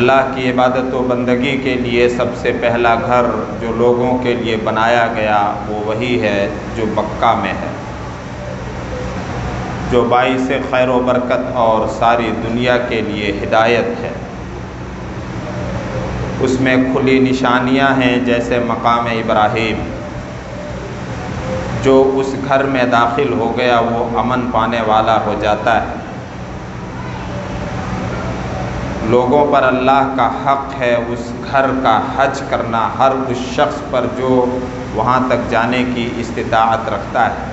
اللہ کی عبادت و بندگی کے لیے سب سے پہلا گھر جو لوگوں کے لیے بنایا گیا وہ وہی ہے جو مکہ میں ہے، جو باعث خیر و برکت اور ساری دنیا کے لیے ہدایت ہے۔ اس میں کھلی نشانیاں ہیں، جیسے مقام ابراہیم، جو اس گھر میں داخل ہو گیا وہ امن پانے والا ہو جاتا ہے۔ لوگوں پر اللہ کا حق ہے اس گھر کا حج کرنا، ہر اس شخص پر جو وہاں تک جانے کی استطاعت رکھتا ہے،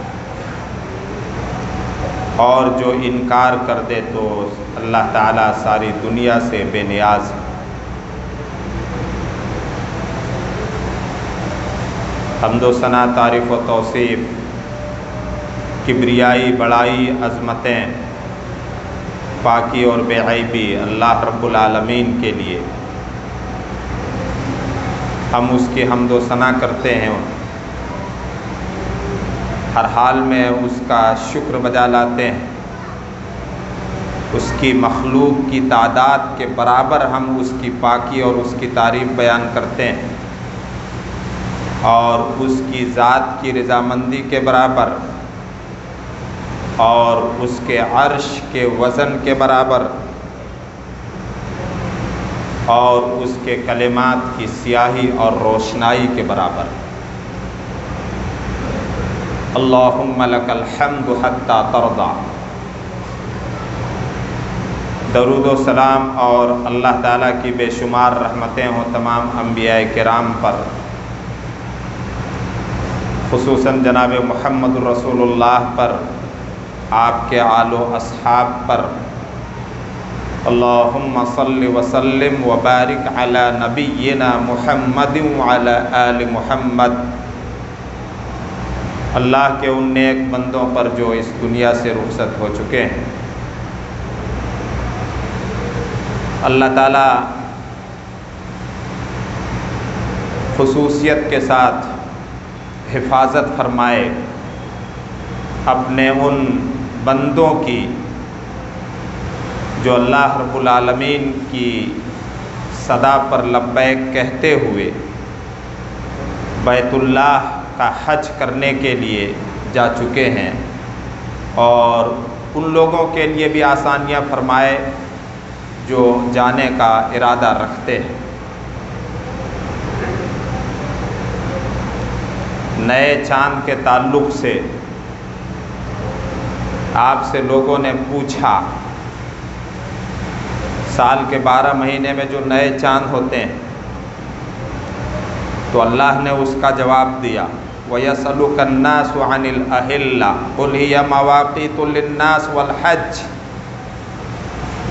اور جو انکار کر دے تو اللہ تعالیٰ ساری دنیا سے بے نیاز ہے۔ حمد و ثنا، تعریف و توصیف، کبریائی، بڑائی، عظمتیں، پاکی اور بے عیبی اللہ رب العالمین کے لیے۔ ہم اس کی حمد و ثنا کرتے ہیں، ہر حال میں اس کا شکر بجا لاتے ہیں۔ اس کی مخلوق کی تعداد کے برابر ہم اس کی پاکی اور اس کی تعریف بیان کرتے ہیں، اور اس کی ذات کی رضامندی کے برابر اور اس کے عرش کے وزن کے برابر اور اس کے کلمات کی سیاہی اور روشنائی کے برابر۔ اللہم لک الحمد حتی ترضی۔ درود و سلام اور اللہ تعالیٰ کی بے شمار رحمتیں ہوں تمام انبیاء کرام پر، خصوصاً جناب محمد رسول اللہ پر، آپ کے آل و اصحاب پر۔ اللہم صل وسلم وبارک علی نبینا محمد وعلی آل محمد۔ اللہ کے ان نیک بندوں پر جو اس دنیا سے رخصت ہو چکے ہیں، اللہ تعالیٰ خصوصیت کے ساتھ حفاظت فرمائے اپنے ان بندوں کی جو اللہ رب العالمین کی صدا پر لبیک کہتے ہوئے بیت اللہ کا حج کرنے کے لیے جا چکے ہیں، اور ان لوگوں کے لیے بھی آسانیاں فرمائے جو جانے کا ارادہ رکھتے ہیں۔ نئے چاند کے تعلق سے آپ سے لوگوں نے پوچھا، سال کے 12 مہینے میں جو نئے چاند ہوتے ہیں، تو اللہ نے اس کا جواب دیا، وَيَسْأَلُكَ النَّاسُ عَنِ الْأَهِلَّةِ قُلْ هِيَ مَوَاقِيتُ لِلنَّاسِ وَالْحَجِّ۔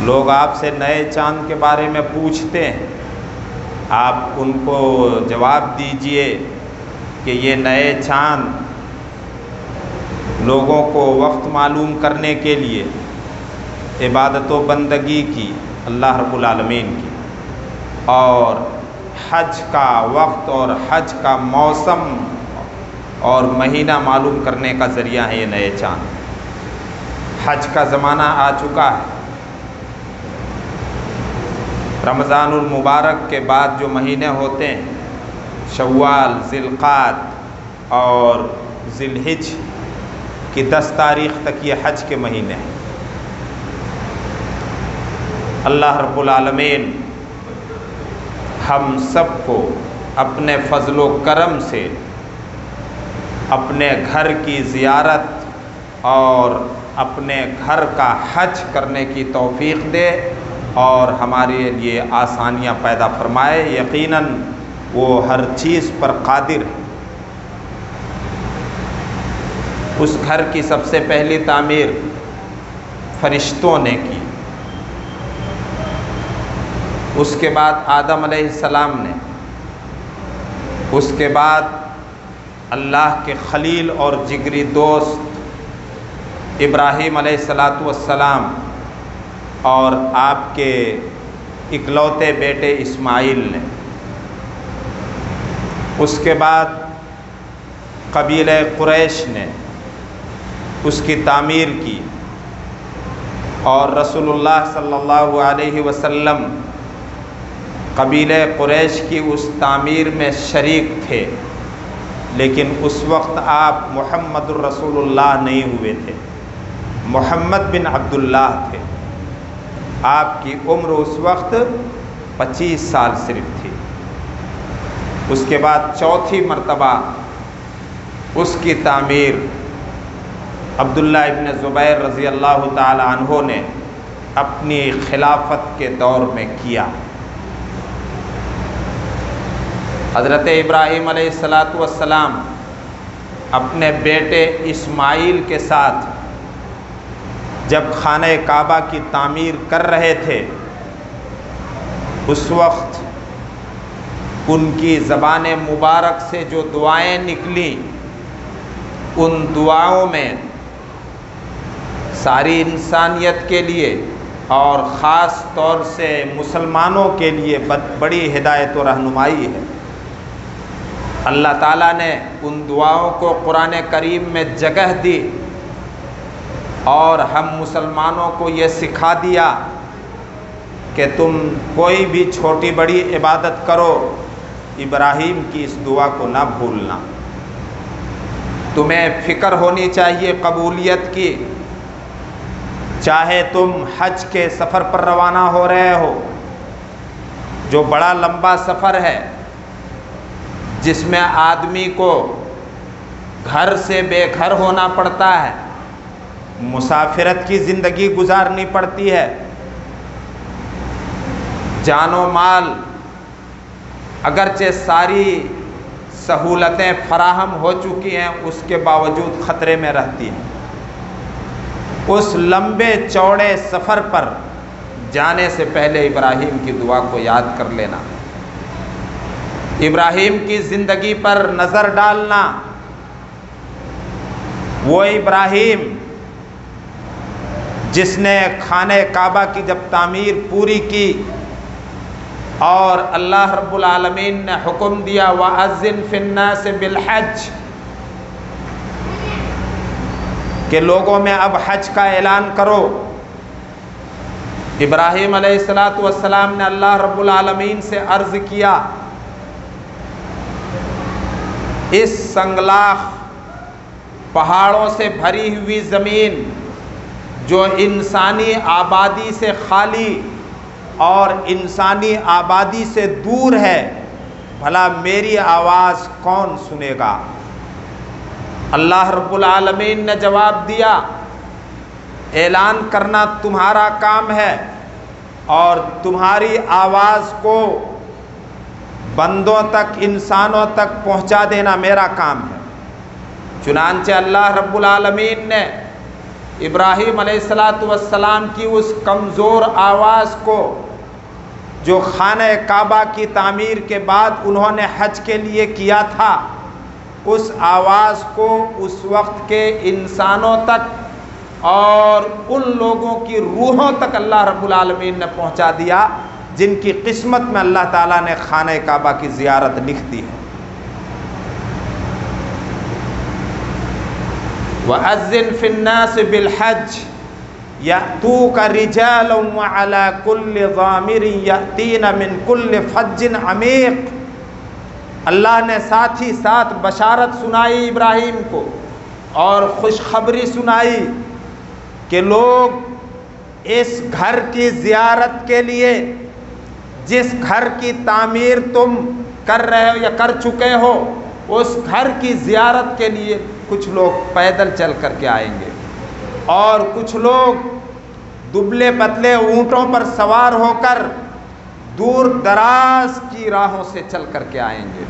لوگ آپ سے نئے چاند کے بارے میں پوچھتے ہیں، آپ ان کو جواب دیجئے کہ یہ نئے چاند لوگوں کو وقت معلوم کرنے کے لیے عبادت و بندگی کی اللہ رب العالمین کی، اور حج کا وقت اور حج کا موسم اور مہینہ معلوم کرنے کا ذریعہ ہے یہ نئے چاند۔ حج کا زمانہ آ چکا ہے۔ رمضان المبارک کے بعد جو مہینے ہوتے ہیں، شوال، ذی القعدہ اور ذی الحج کی 10 تاریخ تک یہ حج کے مہینے ہیں۔ اللہ رب العالمین ہم سب کو اپنے فضل و کرم سے اپنے گھر کی زیارت اور اپنے گھر کا حج کرنے کی توفیق دے، اور ہمارے لیے آسانیاں پیدا فرمائے۔ یقیناً وہ ہر چیز پر قادر ہے۔ اس گھر کی سب سے پہلی تعمیر فرشتوں نے کی، اس کے بعد آدم علیہ السلام نے، اس کے بعد اللہ کے خلیل اور جگری دوست ابراہیم علیہ السلام اور آپ کے اکلوتے بیٹے اسماعیل نے، اس کے بعد قبیلہ قریش نے اس کی تعمیر کی، اور رسول اللہ صلی اللہ علیہ وسلم قبیلہ قریش کی اس تعمیر میں شریک تھے، لیکن اس وقت آپ محمد الرسول اللہ نہیں ہوئے تھے، محمد بن عبداللہ تھے۔ آپ کی عمر اس وقت 25 سال صرف تھی۔ اس کے بعد چوتھی مرتبہ اس کی تعمیر عبداللہ ابن زبیر رضی اللہ تعالی عنہ نے اپنی خلافت کے دور میں کیا۔ حضرت ابراہیم علیہ السلام اپنے بیٹے اسماعیل کے ساتھ جب خانہ کعبہ کی تعمیر کر رہے تھے، اس وقت ان کی زبان مبارک سے جو دعائیں نکلیں، ان دعاؤں میں ساری انسانیت کے لیے اور خاص طور سے مسلمانوں کے لیے بڑی ہدایت و رہنمائی ہے۔ اللہ تعالیٰ نے ان دعاؤں کو قرآن کریم میں جگہ دی اور ہم مسلمانوں کو یہ سکھا دیا کہ تم کوئی بھی چھوٹی بڑی عبادت کرو، ابراہیم کی اس دعا کو نہ بھولنا۔ تمہیں فکر ہونی چاہیے قبولیت کی، چاہے تم حج کے سفر پر روانہ ہو رہے ہو، جو بڑا لمبا سفر ہے، جس میں آدمی کو گھر سے بے گھر ہونا پڑتا ہے، مسافرت کی زندگی گزارنی پڑتی ہے، جان و مال اگرچہ ساری سہولتیں فراہم ہو چکی ہیں، اس کے باوجود خطرے میں رہتی ہیں۔ اس لمبے چوڑے سفر پر جانے سے پہلے ابراہیم کی دعا کو یاد کر لینا، ابراہیم کی زندگی پر نظر ڈالنا۔ وہ ابراہیم جس نے خانہ کعبہ کی جب تعمیر پوری کی اور اللہ رب العالمین نے حکم دیا وَأَذِّن فِي النَّاسِ بِالْحَجِّ کہ لوگوں میں اب حج کا اعلان کرو، ابراہیم علیہ السلام نے اللہ رب العالمین سے عرض کیا، اس سنگلاخ پہاڑوں سے بھری ہوئی زمین جو انسانی آبادی سے خالی اور انسانی آبادی سے دور ہے، بھلا میری آواز کون سنے گا؟ اللہ رب العالمین نے جواب دیا، اعلان کرنا تمہارا کام ہے اور تمہاری آواز کو بندوں تک، انسانوں تک پہنچا دینا میرا کام ہے۔ چنانچہ اللہ رب العالمین نے ابراہیم علیہ السلام کی اس کمزور آواز کو، جو خانہ کعبہ کی تعمیر کے بعد انہوں نے حج کے لیے کیا تھا، اس آواز کو اس وقت کے انسانوں تک اور ان لوگوں کی روحوں تک اللہ رب العالمین نے پہنچا دیا جن کی قسمت میں اللہ تعالیٰ نے خانہ کعبہ کی زیارت لکھ دی ہے۔ وَأَذِّن فِي النَّاسِ بِالْحَجِّ يَأْتُوكَ رِجَالًا وَعَلَى كُلِّ ضَامِرٍ يَأْتِينَ مِنْ كُلِّ فَجٍّ عَمِيقٍ۔ اللہ نے ساتھ ہی ساتھ بشارت سنائی ابراہیم کو اور خوشخبری سنائی کہ لوگ اس گھر کی زیارت کے لیے، جس گھر کی تعمیر تم کر رہے ہو یا کر چکے ہو، اس گھر کی زیارت کے لیے کچھ لوگ پیدل چل کر کے آئیں گے اور کچھ لوگ دبلے پتلے اونٹوں پر سوار ہو کر دور دراز کی راہوں سے چل کر کے آئیں گے۔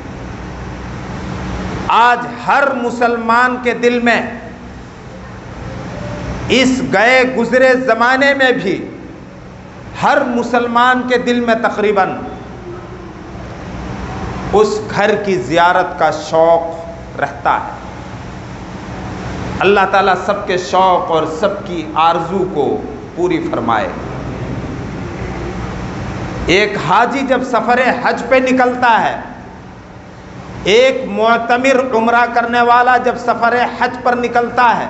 آج ہر مسلمان کے دل میں اس گئے گزرے زمانے میں بھی ہر مسلمان کے دل میں تقریباً اس گھر کی زیارت کا شوق رہتا ہے۔ اللہ تعالیٰ سب کے شوق اور سب کی آرزو کو پوری فرمائے۔ ایک حاجی جب سفر حج پہ نکلتا ہے، ایک معتمر عمرہ کرنے والا جب سفر حج پر نکلتا ہے،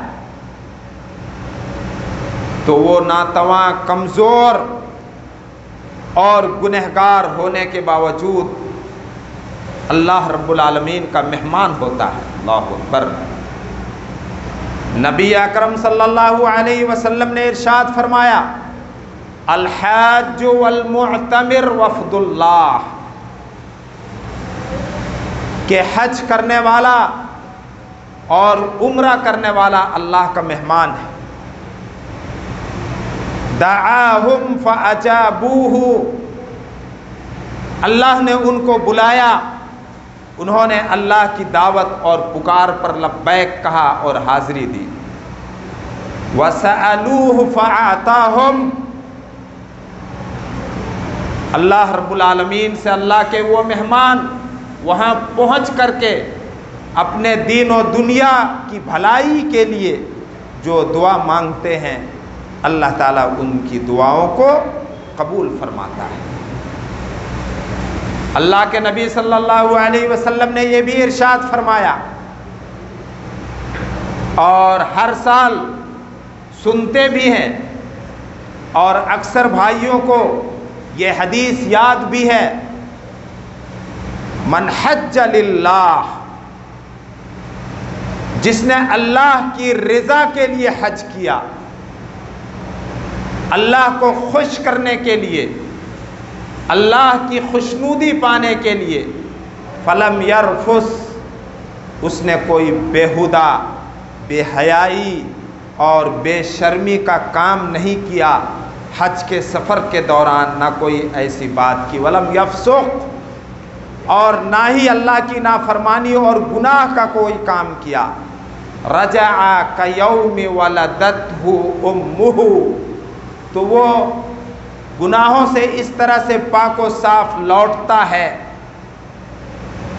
تو وہ ناتواں، کمزور اور گنہگار ہونے کے باوجود اللہ رب العالمین کا مہمان ہوتا ہے۔ اللہ اکبر۔ نبی اکرم صلی اللہ علیہ وسلم نے ارشاد فرمایا الحاج والمعتمر وفد اللہ، کہ حج کرنے والا اور عمرہ کرنے والا اللہ کا مہمان ہے۔ دعاہم فاجابوہ، اللہ نے ان کو بلایا، انہوں نے اللہ کی دعوت اور پکار پر لبیک کہا اور حاضری دی۔ وسألوہ فاعطاہم، اللہ رب العالمین سے اللہ کے وہ مہمان وہاں پہنچ کر کے اپنے دین و دنیا کی بھلائی کے لیے جو دعا مانگتے ہیں اللہ تعالیٰ ان کی دعاؤں کو قبول فرماتا ہے۔ اللہ کے نبی صلی اللہ علیہ وسلم نے یہ بھی ارشاد فرمایا اور ہر سال سنتے بھی ہیں اور اکثر بھائیوں کو یہ حدیث یاد بھی ہے، من حج للہ، جس نے اللہ کی رضا کے لیے حج کیا، اللہ کو خوش کرنے کے لیے، اللہ کی خوشنودی پانے کے لیے، فلم یرفث، اس نے کوئی بیہودہ، بے حیائی اور بے شرمی کا کام نہیں کیا حج کے سفر کے دوران، نہ کوئی ایسی بات کی، ولم یفسق، اور نہ ہی اللہ کی نافرمانی اور گناہ کا کوئی کام کیا، رجع کیوم ولدتہ امہ، تو وہ گناہوں سے اس طرح سے پاک و صاف لوٹتا ہے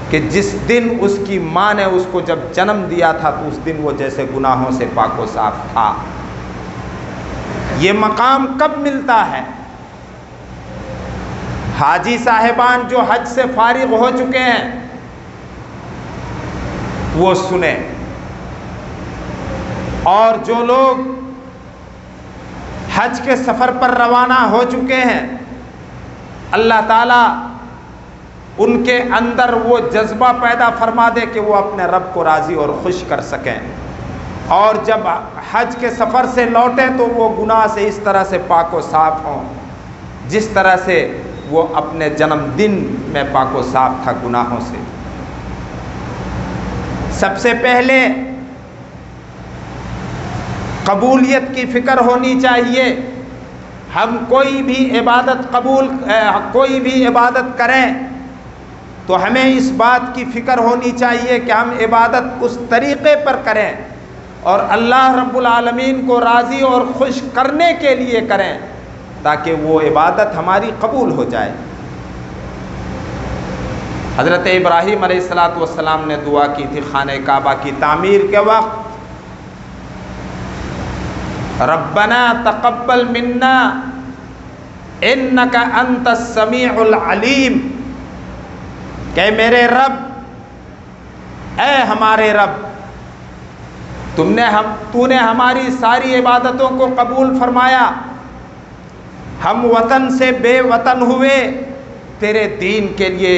کہ جس دن اس کی ماں نے اس کو جب جنم دیا تھا تو اس دن وہ جیسے گناہوں سے پاک و صاف تھا۔ یہ مقام کب ملتا ہے؟ حاجی صاحبان جو حج سے فارغ ہو چکے ہیں وہ سنیں، اور جو لوگ حج کے سفر پر روانہ ہو چکے ہیں اللہ تعالیٰ ان کے اندر وہ جذبہ پیدا فرما دے کہ وہ اپنے رب کو راضی اور خوش کر سکیں، اور جب حج کے سفر سے لوٹیں تو وہ گناہ سے اس طرح سے پاک و صاف ہوں جس طرح سے وہ اپنے جنم دن میں پاک و صاف تھا گناہوں سے۔ سب سے پہلے قبولیت کی فکر ہونی چاہیے۔ ہم کوئی بھی عبادت کریں تو ہمیں اس بات کی فکر ہونی چاہیے کہ ہم عبادت اس طریقے پر کریں اور اللہ رب العالمین کو راضی اور خوش کرنے کے لیے کریں تاکہ وہ عبادت ہماری قبول ہو جائے۔ حضرت ابراہیم علیہ السلام نے دعا کی تھی خانہ کعبہ کی تعمیر کے وقت، ربنا تقبل منا انک انت السمیع العلیم، کہ میرے رب، اے ہمارے رب، تو نے ہماری ساری عبادتوں کو قبول فرمایا، ہم وطن سے بے وطن ہوئے تیرے دین کے لیے،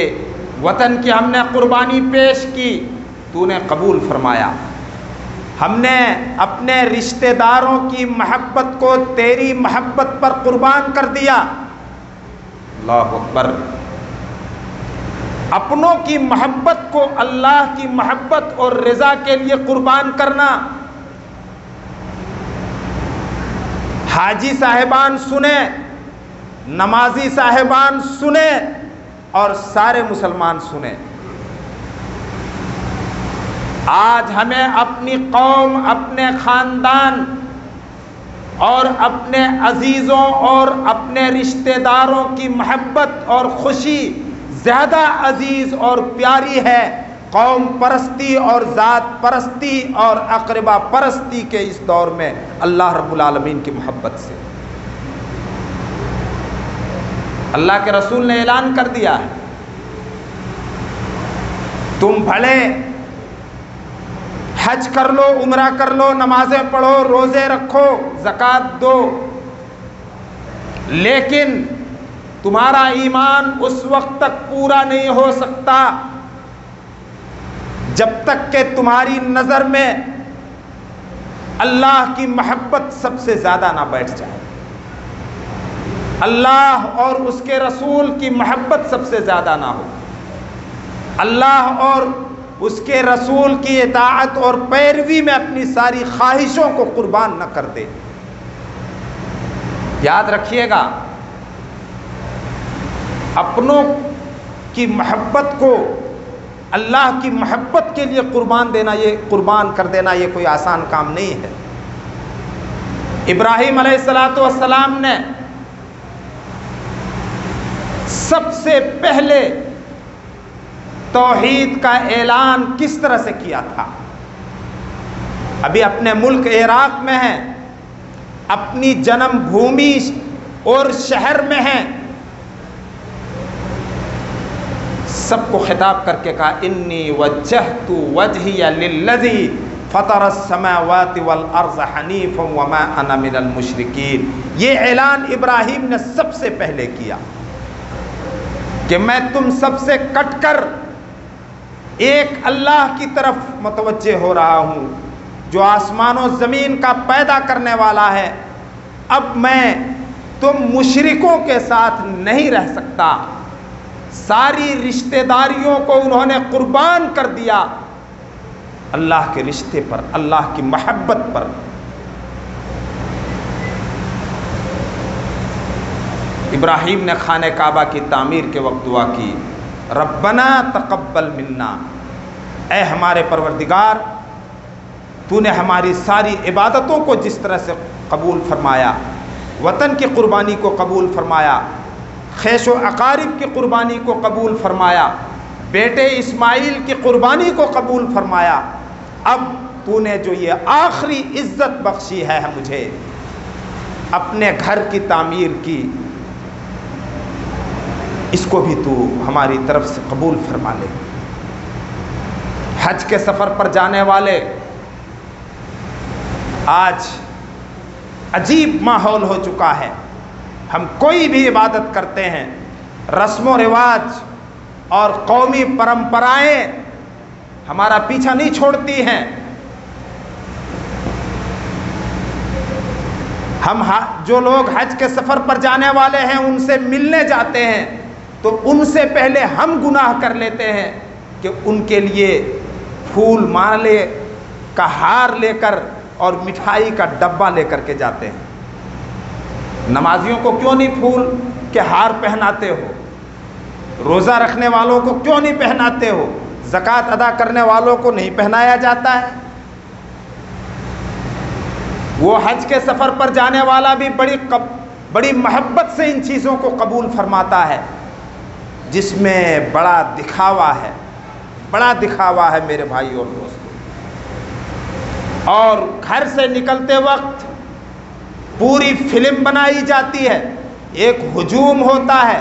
وطن کی ہم نے قربانی پیش کی، تو نے قبول فرمایا، ہم نے اپنے رشتہ داروں کی محبت کو تیری محبت پر قربان کر دیا۔ اللہ اکبر۔ اپنوں کی محبت کو اللہ کی محبت اور رضا کے لیے قربان کرنا۔ حاجی صاحبان سنیں، نمازی صاحبان سنیں اور سارے مسلمان سنیں، آج ہمیں اپنی قوم، اپنے خاندان اور اپنے عزیزوں اور اپنے رشتہ داروں کی محبت اور خوشی زیادہ عزیز اور پیاری ہے قوم پرستی اور ذات پرستی اور اقربا پرستی کے اس دور میں اللہ رب العالمین کی محبت سے۔ اللہ کے رسول نے اعلان کر دیا ہے، تم بھلے حج کر لو، عمرہ کر لو، نمازیں پڑھو، روزے رکھو، زکوٰۃ دو، لیکن تمہارا ایمان اس وقت تک پورا نہیں ہو سکتا جب تک کہ تمہاری نظر میں اللہ کی محبت سب سے زیادہ نہ بیٹھ جائے، اللہ اور اس کے رسول کی محبت سب سے زیادہ نہ ہو، اللہ اور اس کے رسول کی اطاعت اور پیروی میں اپنی ساری خواہشوں کو قربان نہ کر دے۔ یاد رکھیے گا، اپنوں کی محبت کو اللہ کی محبت کے لیے قربان کر دینا یہ کوئی آسان کام نہیں ہے۔ ابراہیم علیہ السلام نے سب سے پہلے توحید کا اعلان کس طرح سے کیا تھا؟ ابھی اپنے ملک عراق میں ہیں، اپنی جنم بھومی اور شہر میں ہیں، سب کو خطاب کر کے کہا انی وجہت وجہی للذی فطر السماوات والارض حنیفا وما انا من المشرکین۔ یہ اعلان ابراہیم نے سب سے پہلے کیا کہ میں تم سب سے کٹ کر ایک اللہ کی طرف متوجہ ہو رہا ہوں جو آسمان و زمین کا پیدا کرنے والا ہے۔ اب میں تم مشرکوں کے ساتھ نہیں رہ سکتا۔ ساری رشتہ داریوں کو انہوں نے قربان کر دیا اللہ کے رشتے پر، اللہ کی محبت پر۔ ابراہیم نے خانہ کعبہ کی تعمیر کے وقت دعا کی ربنا تقبل منا، اے ہمارے پروردگار تو نے ہماری ساری عبادتوں کو جس طرح سے قبول فرمایا، وطن کی قربانی کو قبول فرمایا، خیش و اقارب کی قربانی کو قبول فرمایا، بیٹے اسماعیل کی قربانی کو قبول فرمایا، اب تو نے جو یہ آخری عزت بخشی ہے مجھے اپنے گھر کی تعمیر کی، اس کو بھی تو ہماری طرف سے قبول فرما لے۔ حج کے سفر پر جانے والے آج عجیب ماحول ہو چکا ہے، ہم کوئی بھی عبادت کرتے ہیں، رسم و رواج اور قومی پرمپرائیں ہمارا پیچھا نہیں چھوڑتی ہیں۔ ہم جو لوگ حج کے سفر پر جانے والے ہیں ان سے ملنے جاتے ہیں تو ان سے پہلے ہم گناہ کر لیتے ہیں کہ ان کے لیے پھول مالے کا ہار لے کر اور مٹھائی کا ڈبہ لے کر کے جاتے ہیں۔ نمازیوں کو کیوں نہیں پھول کے ہار پہناتے ہو؟ روزہ رکھنے والوں کو کیوں نہیں پہناتے ہو؟ زکوٰۃ ادا کرنے والوں کو نہیں پہنایا جاتا ہے؟ وہ حج کے سفر پر جانے والا بھی بڑی محبت سے ان چیزوں کو قبول فرماتا ہے جس میں بڑا دکھاوا ہے میرے بھائی اور دوستو۔ اور گھر سے نکلتے وقت پوری فلم بنائی جاتی ہے، ایک ہجوم ہوتا ہے،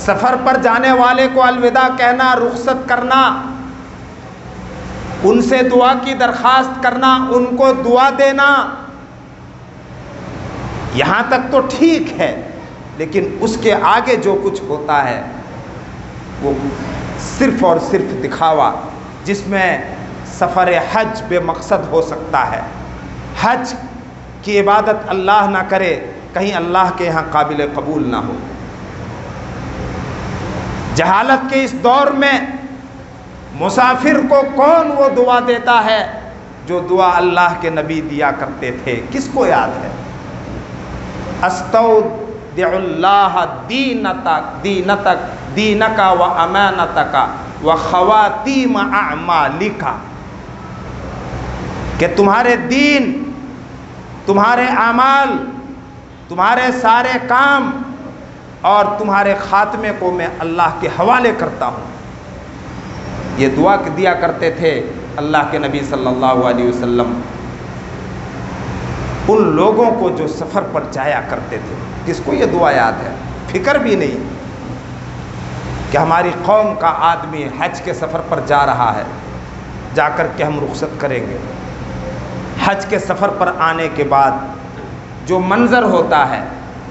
سفر پر جانے والے کو الوداع کہنا، رخصت کرنا، ان سے دعا کی درخواست کرنا، ان کو دعا دینا، یہاں تک تو ٹھیک ہے، لیکن اس کے آگے جو کچھ ہوتا ہے وہ صرف اور صرف دکھاوا، جس میں سفر حج بے مقصد ہو سکتا ہے۔ حج کی عبادت اللہ نہ کرے، کہیں اللہ کے ہاں قابل قبول نہ ہو۔ جہالت کے اس دور میں مسافر کو کون وہ دعا دیتا ہے جو دعا اللہ کے نبی دیا کرتے تھے؟ کس کو یاد ہے؟ استودع اللہ دینک و امانتک و خواتیم اعمالک، کہ تمہارے دین، تمہارے اعمال، تمہارے سارے کام اور تمہارے خاتمے کو میں اللہ کے حوالے کرتا ہوں۔ یہ دعا دیا کرتے تھے اللہ کے نبی صلی اللہ علیہ وسلم ان لوگوں کو جو سفر پر جایا کرتے تھے۔ کس کو یہ دعا یاد ہے؟ فکر بھی نہیں کہ ہماری قوم کا آدمی حج کے سفر پر جا رہا ہے، جا کر کے ہم رخصت کریں گے۔ حج کے سفر پر آنے کے بعد جو منظر ہوتا ہے،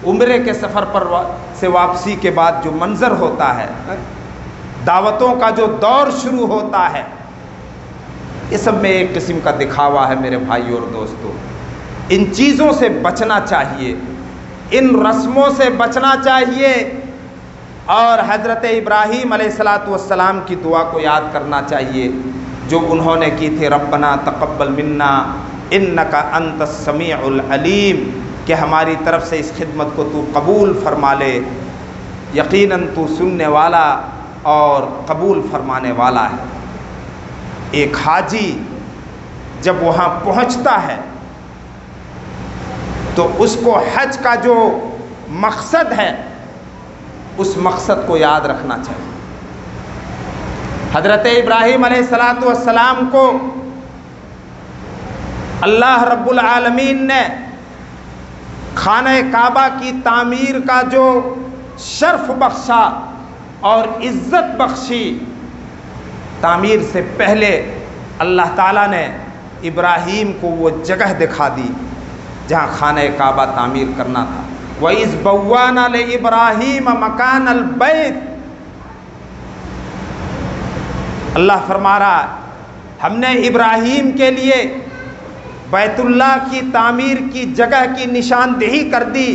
عمرے کے سفر پر سے واپسی کے بعد جو منظر ہوتا ہے، دعوتوں کا جو دور شروع ہوتا ہے، یہ سب میں ایک قسم کا دکھاوا ہے میرے بھائیوں اور دوستوں۔ ان چیزوں سے بچنا چاہیے، ان رسموں سے بچنا چاہیے، اور حضرت ابراہیم علیہ السلام کی دعا کو یاد کرنا چاہیے جو انہوں نے کی تھی، ربنا تقبل منا انک انت السمیع العلیم، کہ ہماری طرف سے اس خدمت کو تو قبول فرما لے، یقیناً تو سننے والا اور قبول فرمانے والا ہے۔ ایک حاجی جب وہاں پہنچتا ہے تو اس کو حج کا جو مقصد ہے اس مقصد کو یاد رکھنا چاہیے۔ حضرت ابراہیم علیہ السلام کو اللہ رب العالمین نے خانہ کعبہ کی تعمیر کا جو شرف بخشا اور عزت بخشی، تعمیر سے پہلے اللہ تعالیٰ نے ابراہیم کو وہ جگہ دکھا دی جہاں خانہ کعبہ تعمیر کرنا تھا۔ وَإِذْ بَوَّأْنَا لِإِبْرَاهِيمَ مَكَانَ الْبَيْتِ، اللہ فرما رہا ہے ہم نے ابراہیم کے لیے بیت اللہ کی تعمیر کی جگہ کی نشاندہی کر دی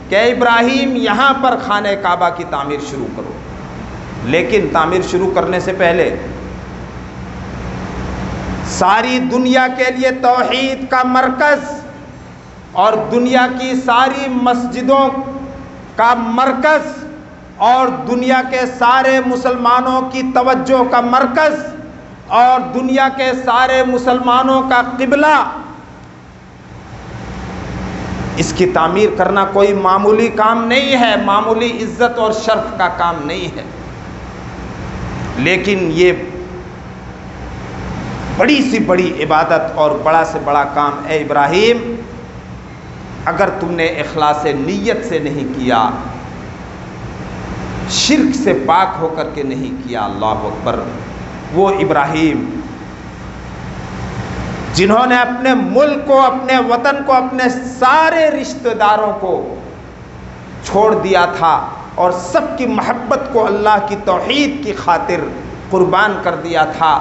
کہ ابراہیم یہاں پر خانہ کعبہ کی تعمیر شروع کرو۔ لیکن تعمیر شروع کرنے سے پہلے ساری دنیا کے لیے توحید کا مرکز اور دنیا کی ساری مسجدوں کا مرکز اور دنیا کے سارے مسلمانوں کی توجہ کا مرکز اور دنیا کے سارے مسلمانوں کا قبلہ، اس کی تعمیر کرنا کوئی معمولی کام نہیں ہے، معمولی عزت اور شرف کا کام نہیں ہے۔ لیکن یہ بڑی سی بڑی عبادت اور بڑا سے بڑا کام، اے ابراہیم اگر تم نے اخلاص نیت سے نہیں کیا، شرک سے پاک ہو کر کے نہیں کیا، اللہ اکبر، وہ ابراہیم جنہوں نے اپنے ملک کو، اپنے وطن کو، اپنے سارے رشتہ داروں کو چھوڑ دیا تھا اور سب کی محبت کو اللہ کی توحید کی خاطر قربان کر دیا تھا،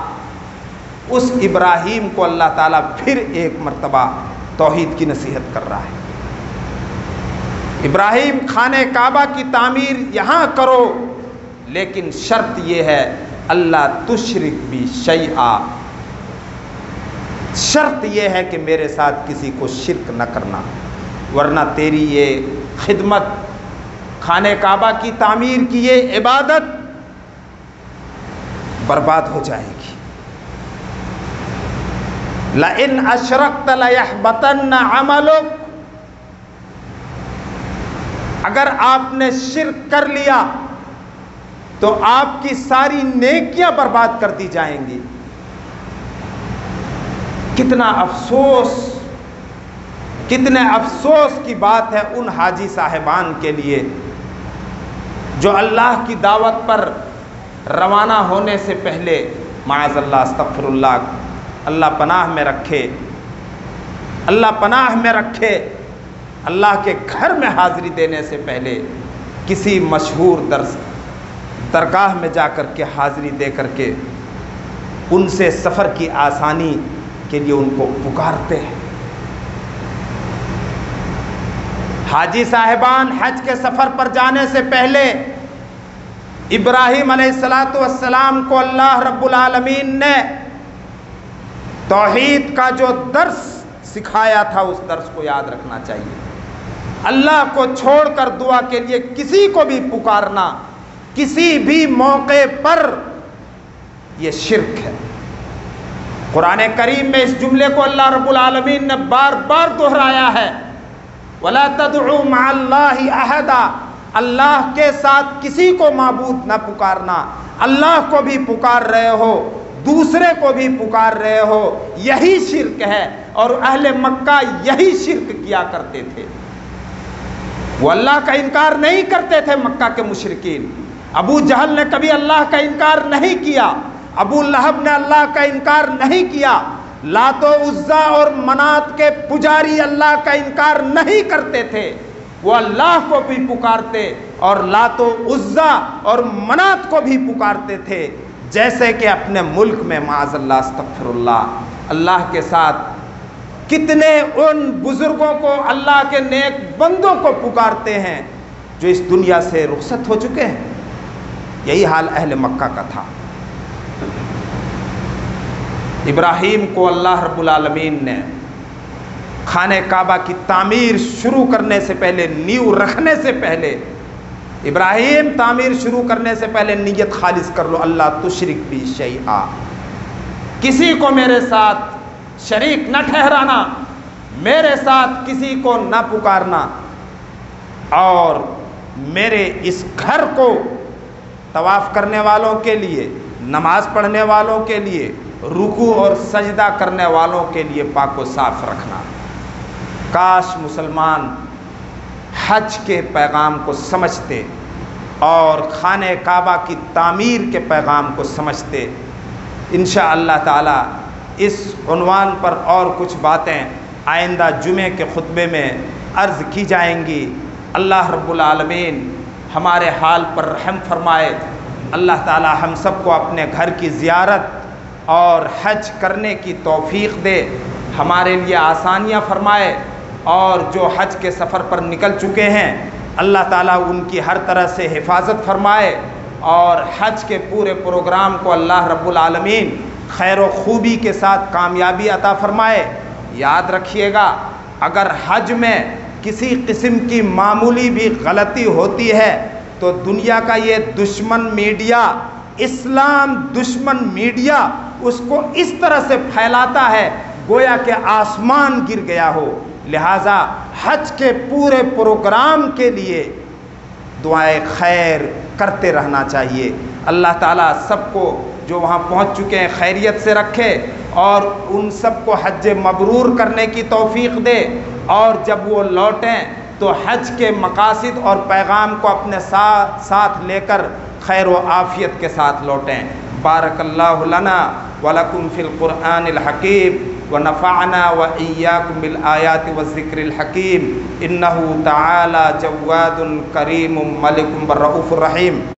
اس ابراہیم کو اللہ تعالیٰ پھر ایک مرتبہ توحید کی نصیحت کر رہا ہے۔ ابراہیم خانہ کعبہ کی تعمیر یہاں کرو، لیکن شرط یہ ہے اللہ تشرک بی شیئا، شرط یہ ہے کہ میرے ساتھ کسی کو شرک نہ کرنا، ورنہ تیری یہ خدمت، خانہ کعبہ کی تعمیر کی یہ عبادت برباد ہو جائے گی۔ لَإِنْ أَشْرَكْتَ لَيَحْبَطَنَّ عَمَلُكَ، اگر آپ نے شرک کر لیا تو آپ کی ساری نیکیاں برباد کر دی جائیں گی۔ کتنا افسوس، کتنے افسوس کی بات ہے ان حاجی صاحبان کے لیے جو اللہ کی دعوت پر روانہ ہونے سے پہلے، معاذ اللہ، استغفر اللہ، اللہ پناہ میں رکھے، اللہ پناہ میں رکھے، اللہ کے گھر میں حاضری دینے سے پہلے کسی مشہور درگاہ میں جا کر کے حاضری دے کر کے ان سے سفر کی آسانی کے لیے ان کو پکارتے ہیں۔ حاجی صاحبان حج کے سفر پر جانے سے پہلے ابراہیم علیہ السلام کو اللہ رب العالمین نے توحید کا جو درس سکھایا تھا اس درس کو یاد رکھنا چاہیے۔ اللہ کو چھوڑ کر دعا کے لیے کسی کو بھی پکارنا کسی بھی موقع پر یہ شرک ہے۔ قرآن کریم میں اس جملے کو اللہ رب العالمین نے بار بار دہرایا ہے، وَلَا تَدْعُوا مَعَ اللَّهِ أَحَدًا، اللہ کے ساتھ کسی کو معبود نہ پکارنا، اللہ کو بھی پکار رہے ہو، دوسرے کو بھی پکار رہے ہو، یہی شرک ہے، اور اہل مکہ یہی شرک کیا کرتے تھے۔ وہ اللہ کا انکار نہیں کرتے تھے مکہ کے مشرکین، ابو جہل نے کبھی اللہ کا انکار نہیں کیا، ابو لہب نے اللہ کا انکار نہیں کیا، لات و عزا اور منات کے پجاری اللہ کا انکار نہیں کرتے تھے، وہ اللہ کو بھی پکارتے اور لات و عزا اور منات کو بھی پکارتے تھے، جیسے کہ اپنے ملک میں معاذ اللہ استغفر اللہ کے ساتھ کتنے ان بزرگوں کو، اللہ کے نیک بندوں کو پکارتے ہیں جو اس دنیا سے رخصت ہو چکے ہیں۔ یہی حال اہل مکہ کا تھا۔ ابراہیم کو اللہ رب العالمین نے خانہ کعبہ کی تعمیر شروع کرنے سے پہلے، نیو رکھنے سے پہلے، ابراہیم تعمیر شروع کرنے سے پہلے نیت خالص کر لو، اللہ تشرک بی شیئا، کسی کو میرے ساتھ شریک نہ ٹھہرانا، میرے ساتھ کسی کو نہ پکارنا، اور میرے اس گھر کو طواف کرنے والوں کے لیے، نماز پڑھنے والوں کے لیے، رکوع اور سجدہ کرنے والوں کے لیے پاک و صاف رکھنا۔ کاش مسلمان حج کے پیغام کو سمجھتے اور خانہ کعبہ کی تعمیر کے پیغام کو سمجھتے۔ انشاءاللہ تعالی اس عنوان پر اور کچھ باتیں آئندہ جمعے کے خطبے میں عرض کی جائیں گی۔ اللہ رب العالمین ہمارے حال پر رحم فرمائے، اللہ تعالی ہم سب کو اپنے گھر کی زیارت اور حج کرنے کی توفیق دے، ہمارے لیے آسانیاں فرمائے، اور جو حج کے سفر پر نکل چکے ہیں اللہ تعالیٰ ان کی ہر طرح سے حفاظت فرمائے، اور حج کے پورے پروگرام کو اللہ رب العالمین خیر و خوبی کے ساتھ کامیابی عطا فرمائے۔ یاد رکھیے گا، اگر حج میں کسی قسم کی معمولی بھی غلطی ہوتی ہے تو دنیا کا یہ دشمن میڈیا، اسلام دشمن میڈیا اس کو اس طرح سے پھیلاتا ہے گویا کہ آسمان گر گیا ہو۔ لہٰذا حج کے پورے پروگرام کے لیے دعائے خیر کرتے رہنا چاہیے۔ اللہ تعالیٰ سب کو جو وہاں پہنچ چکے ہیں خیریت سے رکھے، اور ان سب کو حج مبرور کرنے کی توفیق دے، اور جب وہ لوٹیں تو حج کے مقاصد اور پیغام کو اپنے ساتھ لے کر خیر و عافیت کے ساتھ لوٹیں۔ بارک اللہ لنا ولکم فی القرآن الحکیم ونفعنا وإیاکم بالآیات والذکر الحکیم، انہ تعالی جواد کریم ملک رؤوف الرحیم۔